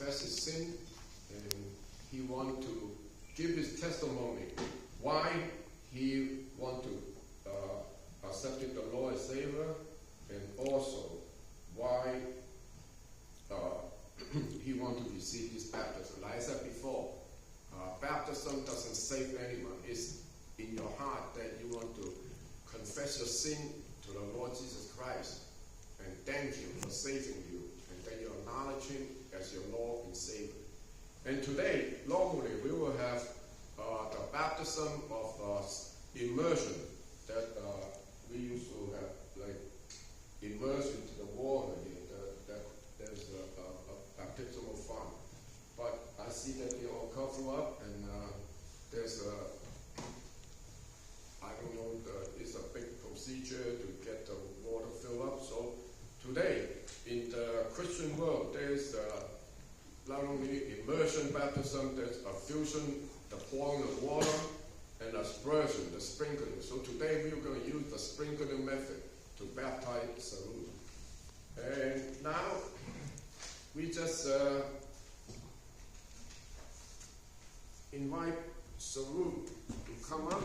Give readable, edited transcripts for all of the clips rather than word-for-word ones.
confess his sin, and he want to give his testimony why he want to accept the Lord as Savior, and also why he want to receive his baptism. Like I said before, baptism doesn't save anyone. It's in your heart that you want to confess your sin to the Lord Jesus Christ and thank him for saving you, and then you acknowledge him as your Lord and Savior. And today, normally, we will have the baptism of immersion that we used to have, like, immerse into the water here. There's a baptism of fun. But I see that they all cover up, and there's I don't know, it's a big procedure to get the water filled up. So today, in the Christian world, there's not only immersion baptism, there's a fusion, the pouring of water, and aspersion, the sprinkling. So today we're going to use the sprinkling method to baptize Saru. And now we just invite Saru to come up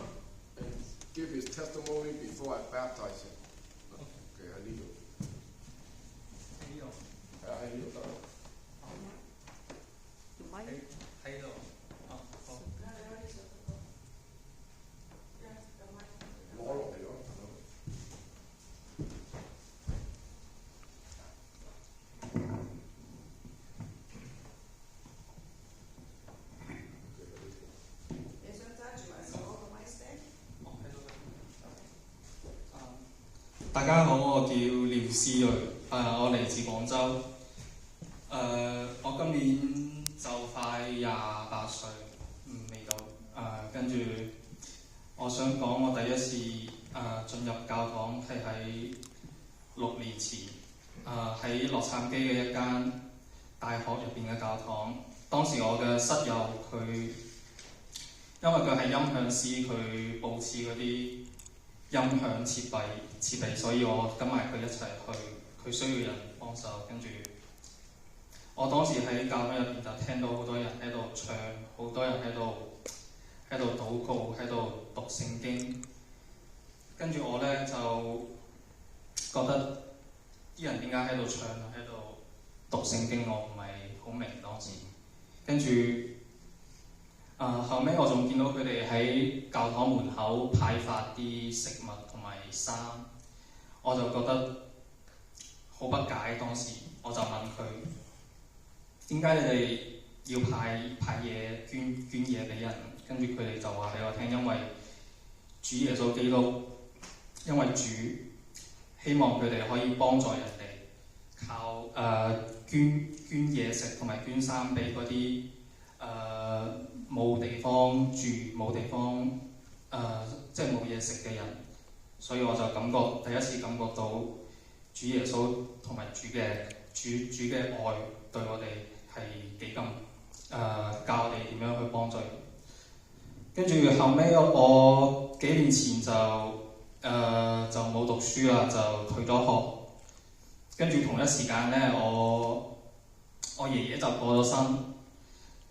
and give his testimony before I baptize him. Okay, I need to.大家好，我叫廖思睿，我嚟自廣州。我今年就快28歲，未到。跟住我想講，我第一次進入教堂係喺6年前，喺洛杉磯嘅一間大學入邊嘅教堂。當時我嘅室友佢，因為佢係音響師，佢佈置嗰啲音響設備，所以我跟埋佢一齊去。佢需要人幫手，跟住我當時喺教會入邊就聽到好多人喺度唱，好多人喺度禱告，喺度讀聖經。跟住我咧就覺得啲人點解喺度唱啊，喺度讀聖經，我唔係好明當時。跟住後尾我仲見到佢哋喺教堂門口派發啲食物同埋衫，我就覺得好不解。當時我就問佢點解你哋要派嘢捐嘢俾人？跟住佢哋就話俾我聽，因為主耶穌基督，因為主希望佢哋可以幫助人哋，靠捐嘢食同埋捐衫俾嗰啲冇地方住、冇地方即係冇嘢食嘅人。所以我就第一次感覺到主耶穌同埋主嘅愛對我哋係幾咁教我哋點樣去幫助人。跟住後尾我幾年前就冇讀書啦，就退咗學。跟住同一時間咧，我爺爺就過咗身。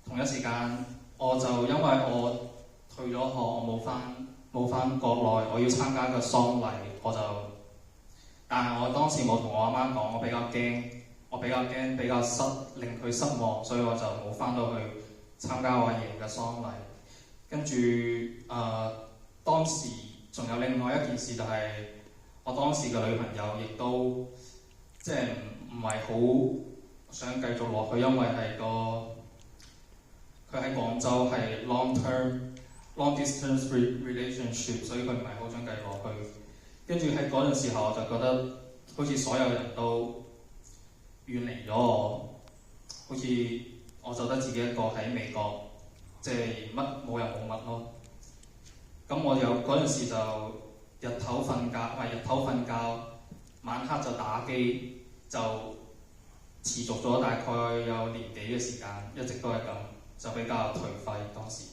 同一時間我就因為我退咗學，我冇返國內，我要參加個喪禮，但係我當時冇同我阿媽講，我比較驚，比較令佢失望，所以我就冇返到去參加我爺爺嘅喪禮。跟住當時仲有另外一件事，就係我當時嘅女朋友亦都即係唔係好想繼續落去，因為係佢喺廣州係 long distance relationship， 所以佢唔係好想繼續落去。跟住喺嗰陣時候，我就覺得好似所有人都遠離咗我，好似我就得自己一個喺美國，即係冇人冇物咯。咁我嗰陣時就日頭瞓覺，晚黑就打機，就持續咗大概有年幾嘅時間，一直都係咁，就比較頹廢當時。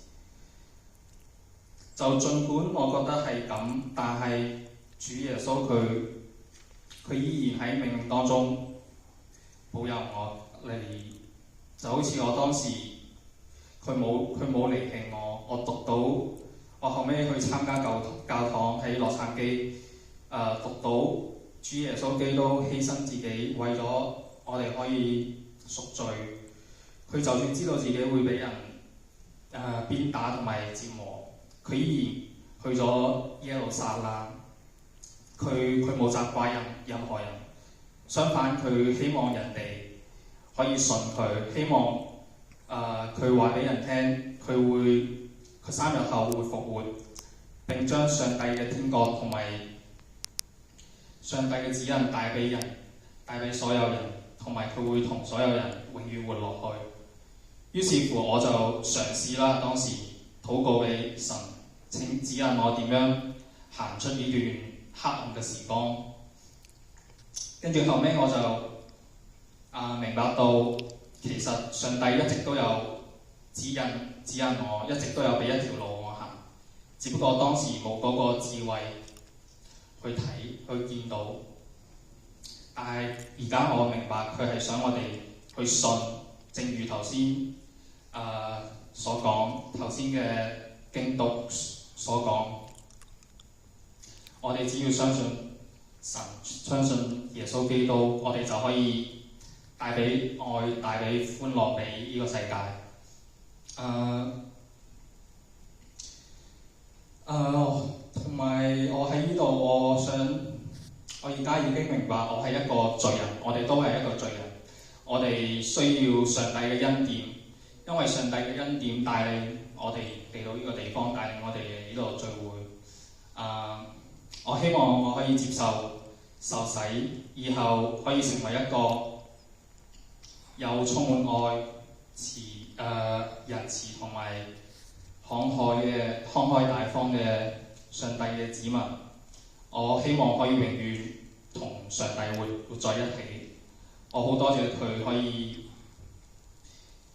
就儘管我覺得係咁，但係主耶穌佢依然喺命運當中保佑我嚟就好似我當時佢冇離棄我，我後尾去參加教堂喺洛杉磯，讀到主耶穌基督犧牲自己，為咗我哋可以贖罪。佢就算知道自己會俾人鞭打同埋折磨，佢依然去咗耶路撒冷。佢冇責怪任何人，相反佢希望人哋可以信佢，希望佢話俾人聽，佢3日後會復活，並將上帝嘅天國同埋上帝嘅指引帶俾所有人，同埋佢會同所有人永遠活落去。於是乎我就嘗試啦，當時禱告俾神，請指引我點樣行出呢段黑暗嘅時光。跟住後尾我就明白到，其實上帝一直都有指引我，一直都有俾一條路我行，只不過當時冇嗰個智慧去睇去見到。但係而家我明白佢係想我哋去信，正如頭先所講，頭先嘅經讀所講，我哋只要相信神，相信耶穌基督，我哋就可以帶俾愛、帶俾歡樂俾呢個世界。同埋我喺呢度，我而家已經明白，我係一個罪人，我哋都係一個罪人，我哋需要上帝嘅恩典，因為上帝嘅恩典帶領我哋嚟到呢個地方，帶領我哋嚟呢度聚會。我希望我可以接受洗，以後可以成為一個有充滿愛、仁慈同埋慷慨大方嘅上帝嘅子民。我希望可以永遠同上帝活在一起。我好多謝佢可以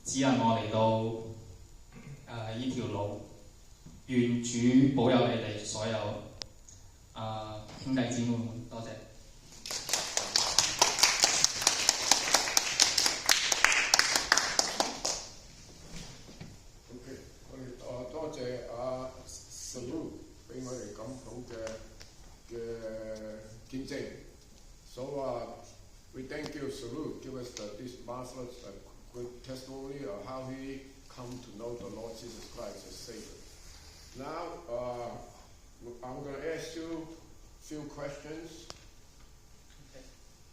指引我嚟到呢條路。願主保佑你哋所有兄弟姊妹們，多謝。OK， 我哋多謝Salute 俾我哋咁好嘅見證。So we thank you, Salute, give us this marvelous good testimony of how he come to know the Lord Jesus Christ as Savior. Now, I'm going to ask you a few questions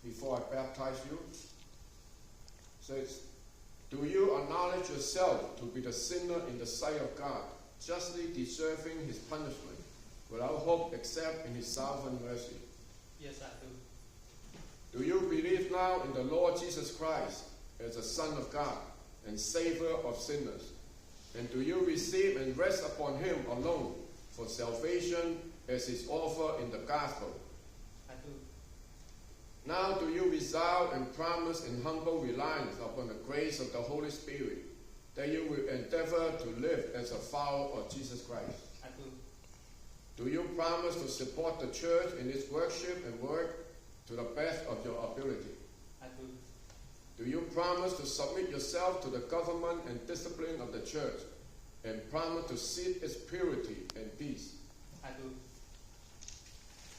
before I baptize you. It says, do you acknowledge yourself to be the sinner in the sight of God, justly deserving his punishment, without hope except in his sovereign mercy? Yes, I do. Do you believe now in the Lord Jesus Christ as the Son of God and Savior of sinners? And do you receive and rest upon him alone for salvation as his offer in the gospel? I do. Now do you resolve and promise in humble reliance upon the grace of the Holy Spirit that you will endeavor to live as a follower of Jesus Christ? I do. Do you promise to support the church in its worship and work to the best of your ability? I do. Do you promise to submit yourself to the government and discipline of the church and promise to seek its purity and peace? I do.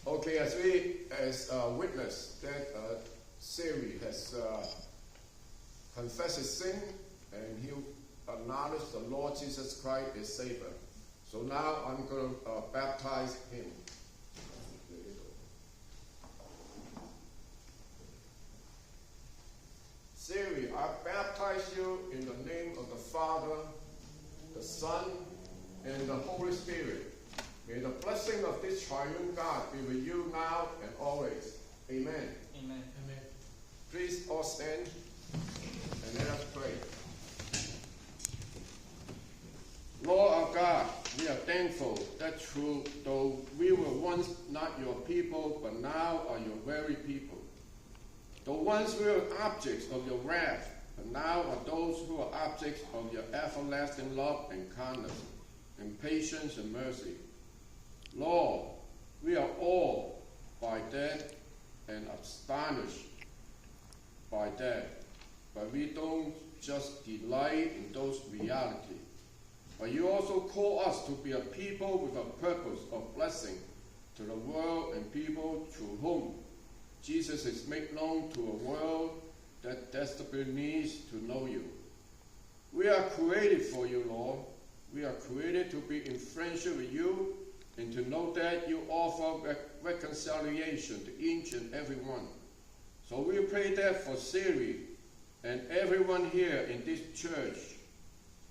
Okay, as a witness that Siri has confessed his sin and he acknowledged the Lord Jesus Christ as Savior. So now I'm going to baptize him. Siri, I baptize you in the name of the Father, the Son, and the Holy Spirit. May the blessing of this triune God be with you now and always. Amen. Amen. Amen. Please all stand and let us pray. Lord our God, we are thankful that though we were once not your people, but now are your very people. Though once we were objects of your wrath, but now are those who are objects of your everlasting love and kindness, and patience and mercy. Lord, we are awed by that and astonished by that, but we don't just delight in those realities. But you also call us to be a people with a purpose of blessing to the world and people through whom Jesus is made known to a world that desperately needs to know you. We are created for you, Lord. We are created to be in friendship with you and to know that you offer reconciliation to each and every one. So we pray that for Siri and everyone here in this church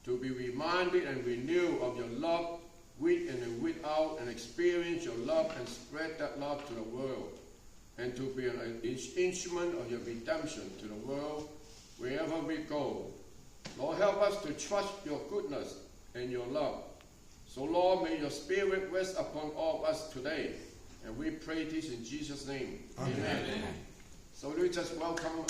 to be reminded and renewed of your love with and without, and experience your love and spread that love to the world, and to be an instrument of your redemption to the world wherever we go. Lord, help us to trust your goodness and your love. So Lord, may your spirit rest upon all of us today. And we pray this in Jesus' name. Amen. Amen. So we just welcome